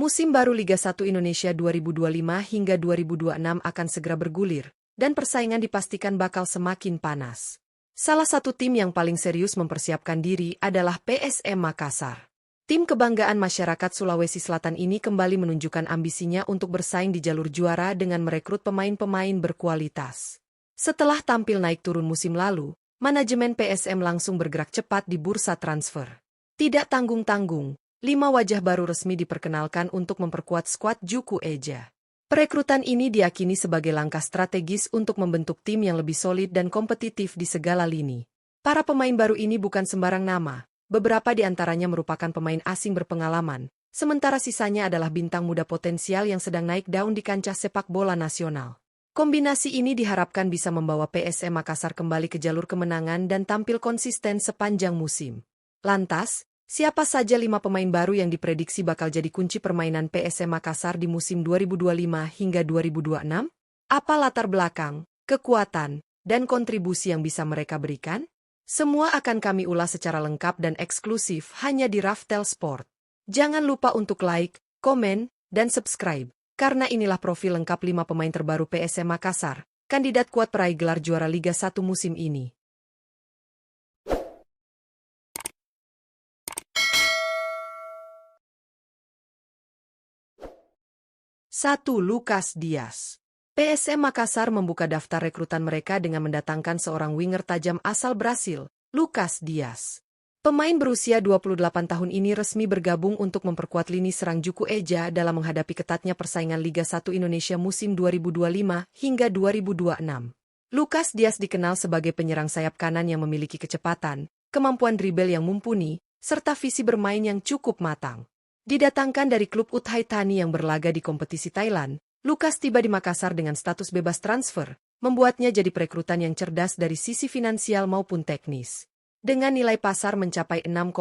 Musim baru Liga 1 Indonesia 2025 hingga 2026 akan segera bergulir, dan persaingan dipastikan bakal semakin panas. Salah satu tim yang paling serius mempersiapkan diri adalah PSM Makassar. Tim kebanggaan masyarakat Sulawesi Selatan ini kembali menunjukkan ambisinya untuk bersaing di jalur juara dengan merekrut pemain-pemain berkualitas. Setelah tampil naik turun musim lalu, manajemen PSM langsung bergerak cepat di bursa transfer. Tidak tanggung-tanggung, 5 wajah baru resmi diperkenalkan untuk memperkuat skuad Juku Eja. Perekrutan ini diyakini sebagai langkah strategis untuk membentuk tim yang lebih solid dan kompetitif di segala lini. Para pemain baru ini bukan sembarang nama, beberapa di antaranya merupakan pemain asing berpengalaman, sementara sisanya adalah bintang muda potensial yang sedang naik daun di kancah sepak bola nasional. Kombinasi ini diharapkan bisa membawa PSM Makassar kembali ke jalur kemenangan dan tampil konsisten sepanjang musim. Lantas, siapa saja 5 pemain baru yang diprediksi bakal jadi kunci permainan PSM Makassar di musim 2025 hingga 2026? Apa latar belakang, kekuatan, dan kontribusi yang bisa mereka berikan? Semua akan kami ulas secara lengkap dan eksklusif hanya di Raftel Sport. Jangan lupa untuk like, komen, dan subscribe, karena inilah profil lengkap 5 pemain terbaru PSM Makassar, kandidat kuat peraih gelar juara Liga 1 musim ini. 1. Lucas Dias. PSM Makassar membuka daftar rekrutan mereka dengan mendatangkan seorang winger tajam asal Brasil, Lucas Dias. Pemain berusia 28 tahun ini resmi bergabung untuk memperkuat lini serang Juku Eja dalam menghadapi ketatnya persaingan Liga 1 Indonesia musim 2025 hingga 2026. Lucas Dias dikenal sebagai penyerang sayap kanan yang memiliki kecepatan, kemampuan dribble yang mumpuni, serta visi bermain yang cukup matang. Didatangkan dari klub Uthai Thani yang berlaga di kompetisi Thailand, Lucas tiba di Makassar dengan status bebas transfer, membuatnya jadi perekrutan yang cerdas dari sisi finansial maupun teknis. Dengan nilai pasar mencapai 6,08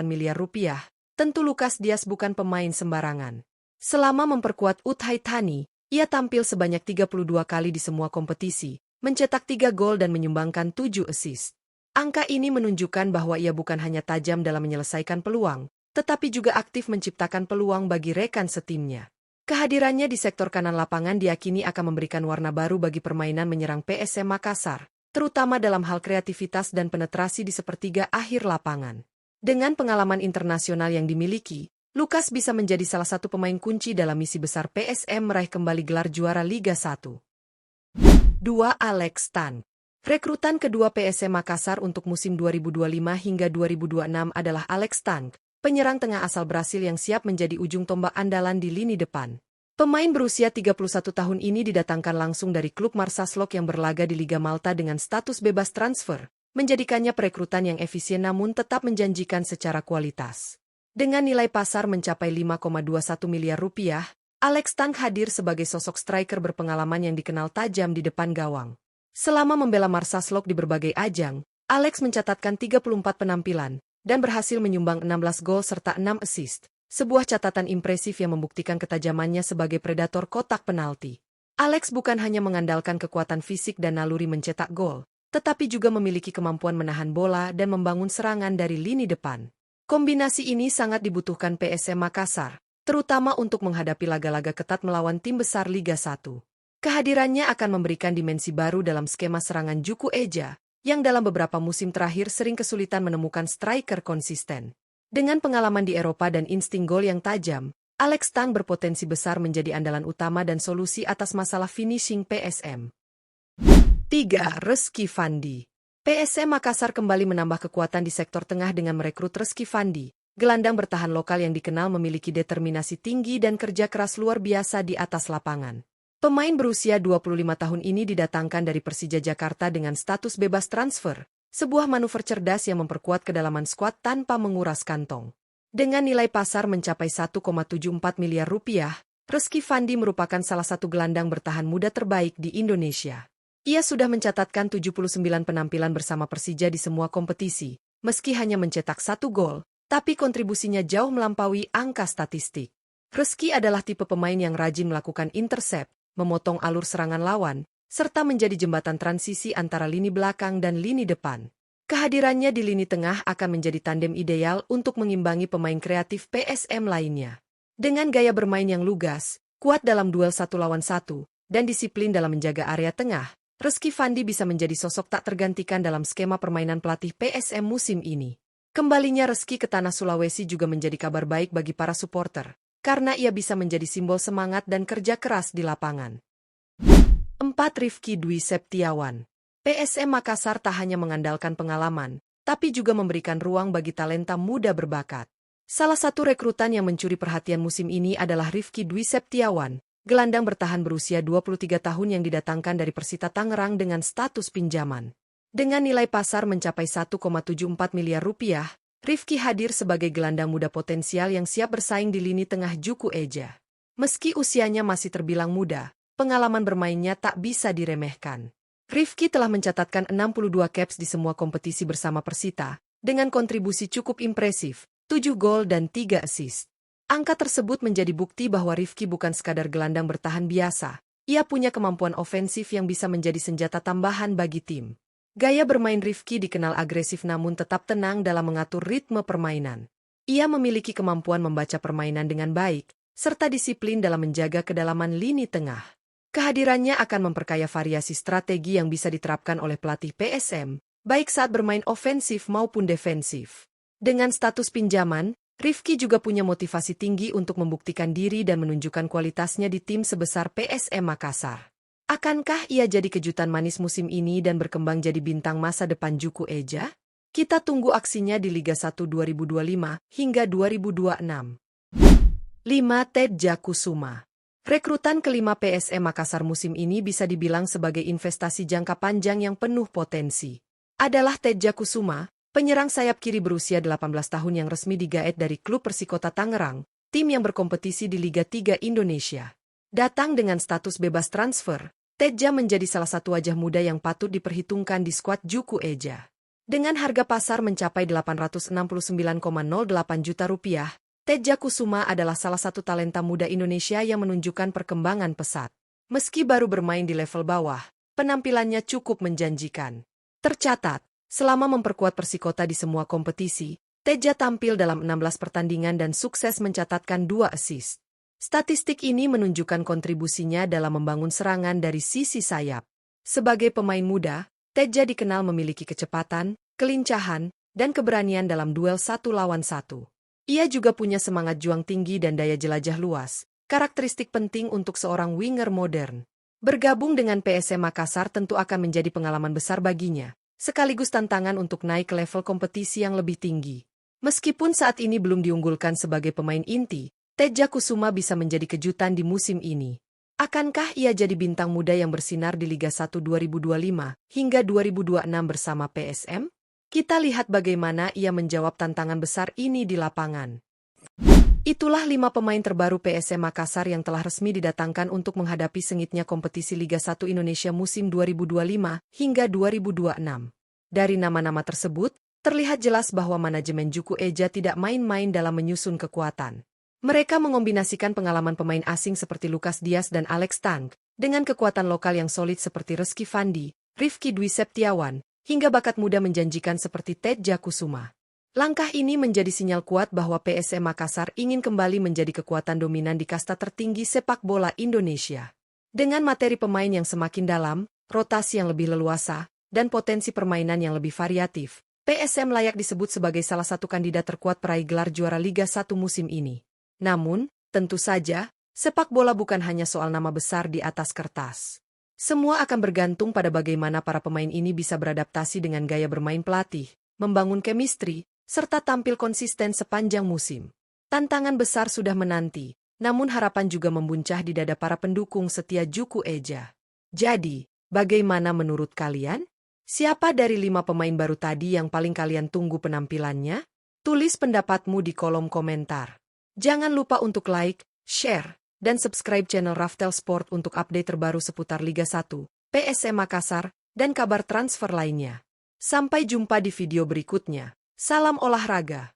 miliar rupiah, tentu Lucas Dias bukan pemain sembarangan. Selama memperkuat Uthai Thani, ia tampil sebanyak 32 kali di semua kompetisi, mencetak 3 gol dan menyumbangkan 7 assist. Angka ini menunjukkan bahwa ia bukan hanya tajam dalam menyelesaikan peluang, tetapi juga aktif menciptakan peluang bagi rekan setimnya. Kehadirannya di sektor kanan lapangan diyakini akan memberikan warna baru bagi permainan menyerang PSM Makassar, terutama dalam hal kreativitas dan penetrasi di sepertiga akhir lapangan. Dengan pengalaman internasional yang dimiliki, Lucas bisa menjadi salah satu pemain kunci dalam misi besar PSM meraih kembali gelar juara Liga 1. 2. Alex Tan. Rekrutan kedua PSM Makassar untuk musim 2025 hingga 2026 adalah Alex Tan, penyerang tengah asal Brasil yang siap menjadi ujung tombak andalan di lini depan. Pemain berusia 31 tahun ini didatangkan langsung dari klub Marsaslok yang berlaga di Liga Malta dengan status bebas transfer, menjadikannya perekrutan yang efisien namun tetap menjanjikan secara kualitas. Dengan nilai pasar mencapai 5,21 miliar rupiah, Alex Tan hadir sebagai sosok striker berpengalaman yang dikenal tajam di depan gawang. Selama membela Marsaslok di berbagai ajang, Alex mencatatkan 34 penampilan, dan berhasil menyumbang 16 gol serta 6 assist, sebuah catatan impresif yang membuktikan ketajamannya sebagai predator kotak penalti. Alex bukan hanya mengandalkan kekuatan fisik dan naluri mencetak gol, tetapi juga memiliki kemampuan menahan bola dan membangun serangan dari lini depan. Kombinasi ini sangat dibutuhkan PSM Makassar, terutama untuk menghadapi laga-laga ketat melawan tim besar Liga 1. Kehadirannya akan memberikan dimensi baru dalam skema serangan Juku Eja, yang dalam beberapa musim terakhir sering kesulitan menemukan striker konsisten. Dengan pengalaman di Eropa dan insting gol yang tajam, Alex Tan berpotensi besar menjadi andalan utama dan solusi atas masalah finishing PSM. 3. Reski Fandi. PSM Makassar kembali menambah kekuatan di sektor tengah dengan merekrut Reski Fandi, gelandang bertahan lokal yang dikenal memiliki determinasi tinggi dan kerja keras luar biasa di atas lapangan. Pemain berusia 25 tahun ini didatangkan dari Persija Jakarta dengan status bebas transfer, sebuah manuver cerdas yang memperkuat kedalaman skuad tanpa menguras kantong. Dengan nilai pasar mencapai 1,74 miliar rupiah, Reski Fandi merupakan salah satu gelandang bertahan muda terbaik di Indonesia. Ia sudah mencatatkan 79 penampilan bersama Persija di semua kompetisi, meski hanya mencetak 1 gol, tapi kontribusinya jauh melampaui angka statistik. Reski adalah tipe pemain yang rajin melakukan intercept, memotong alur serangan lawan, serta menjadi jembatan transisi antara lini belakang dan lini depan. Kehadirannya di lini tengah akan menjadi tandem ideal untuk mengimbangi pemain kreatif PSM lainnya. Dengan gaya bermain yang lugas, kuat dalam duel 1 lawan 1, dan disiplin dalam menjaga area tengah, Rizky Fandi bisa menjadi sosok tak tergantikan dalam skema permainan pelatih PSM musim ini. Kembalinya Rizky ke tanah Sulawesi juga menjadi kabar baik bagi para supporter, karena ia bisa menjadi simbol semangat dan kerja keras di lapangan. 4. Rifky Dwi Septiawan. PSM Makassar tak hanya mengandalkan pengalaman, tapi juga memberikan ruang bagi talenta muda berbakat. Salah satu rekrutan yang mencuri perhatian musim ini adalah Rifky Dwi Septiawan, gelandang bertahan berusia 23 tahun yang didatangkan dari Persita Tangerang dengan status pinjaman. Dengan nilai pasar mencapai 1,74 miliar rupiah, Rifky hadir sebagai gelandang muda potensial yang siap bersaing di lini tengah Juku Eja. Meski usianya masih terbilang muda, pengalaman bermainnya tak bisa diremehkan. Rifky telah mencatatkan 62 caps di semua kompetisi bersama Persita, dengan kontribusi cukup impresif, 7 gol dan 3 assist. Angka tersebut menjadi bukti bahwa Rifky bukan sekadar gelandang bertahan biasa, ia punya kemampuan ofensif yang bisa menjadi senjata tambahan bagi tim. Gaya bermain Rifky dikenal agresif namun tetap tenang dalam mengatur ritme permainan. Ia memiliki kemampuan membaca permainan dengan baik, serta disiplin dalam menjaga kedalaman lini tengah. Kehadirannya akan memperkaya variasi strategi yang bisa diterapkan oleh pelatih PSM, baik saat bermain ofensif maupun defensif. Dengan status pinjaman, Rifky juga punya motivasi tinggi untuk membuktikan diri dan menunjukkan kualitasnya di tim sebesar PSM Makassar. Akankah ia jadi kejutan manis musim ini dan berkembang jadi bintang masa depan Juku Eja? Kita tunggu aksinya di Liga 1 2025 hingga 2026. 5. Tedja Kusuma. Rekrutan kelima PSM Makassar musim ini bisa dibilang sebagai investasi jangka panjang yang penuh potensi. Adalah Tedja Kusuma, penyerang sayap kiri berusia 18 tahun yang resmi digaet dari klub Persikota Tangerang, tim yang berkompetisi di Liga 3 Indonesia. Datang dengan status bebas transfer, Tedja menjadi salah satu wajah muda yang patut diperhitungkan di skuad Juku Eja. Dengan harga pasar mencapai 869,08 juta rupiah, Tedja Kusuma adalah salah satu talenta muda Indonesia yang menunjukkan perkembangan pesat. Meski baru bermain di level bawah, penampilannya cukup menjanjikan. Tercatat, selama memperkuat Persikota di semua kompetisi, Tedja tampil dalam 16 pertandingan dan sukses mencatatkan 2 assist. Statistik ini menunjukkan kontribusinya dalam membangun serangan dari sisi sayap. Sebagai pemain muda, Tedja dikenal memiliki kecepatan, kelincahan, dan keberanian dalam duel 1 lawan 1. Ia juga punya semangat juang tinggi dan daya jelajah luas, karakteristik penting untuk seorang winger modern. Bergabung dengan PSM Makassar tentu akan menjadi pengalaman besar baginya, sekaligus tantangan untuk naik ke level kompetisi yang lebih tinggi. Meskipun saat ini belum diunggulkan sebagai pemain inti, Tedja Kusuma bisa menjadi kejutan di musim ini. Akankah ia jadi bintang muda yang bersinar di Liga 1 2025 hingga 2026 bersama PSM? Kita lihat bagaimana ia menjawab tantangan besar ini di lapangan. Itulah 5 pemain terbaru PSM Makassar yang telah resmi didatangkan untuk menghadapi sengitnya kompetisi Liga 1 Indonesia musim 2025 hingga 2026. Dari nama-nama tersebut, terlihat jelas bahwa manajemen Juku Eja tidak main-main dalam menyusun kekuatan. Mereka mengombinasikan pengalaman pemain asing seperti Lukas Dias dan Alex Tang, dengan kekuatan lokal yang solid seperti Rizky Fandi, Rifky Dwi Septiawan, hingga bakat muda menjanjikan seperti Tedja Kusuma. Langkah ini menjadi sinyal kuat bahwa PSM Makassar ingin kembali menjadi kekuatan dominan di kasta tertinggi sepak bola Indonesia. Dengan materi pemain yang semakin dalam, rotasi yang lebih leluasa, dan potensi permainan yang lebih variatif, PSM layak disebut sebagai salah satu kandidat terkuat peraih gelar juara Liga 1 musim ini. Namun, tentu saja, sepak bola bukan hanya soal nama besar di atas kertas. Semua akan bergantung pada bagaimana para pemain ini bisa beradaptasi dengan gaya bermain pelatih, membangun chemistry, serta tampil konsisten sepanjang musim. Tantangan besar sudah menanti, namun harapan juga membuncah di dada para pendukung setia Juku Eja. Jadi, bagaimana menurut kalian? Siapa dari 5 pemain baru tadi yang paling kalian tunggu penampilannya? Tulis pendapatmu di kolom komentar. Jangan lupa untuk like, share, dan subscribe channel Raftel Sport untuk update terbaru seputar Liga 1, PSM Makassar, dan kabar transfer lainnya. Sampai jumpa di video berikutnya. Salam olahraga.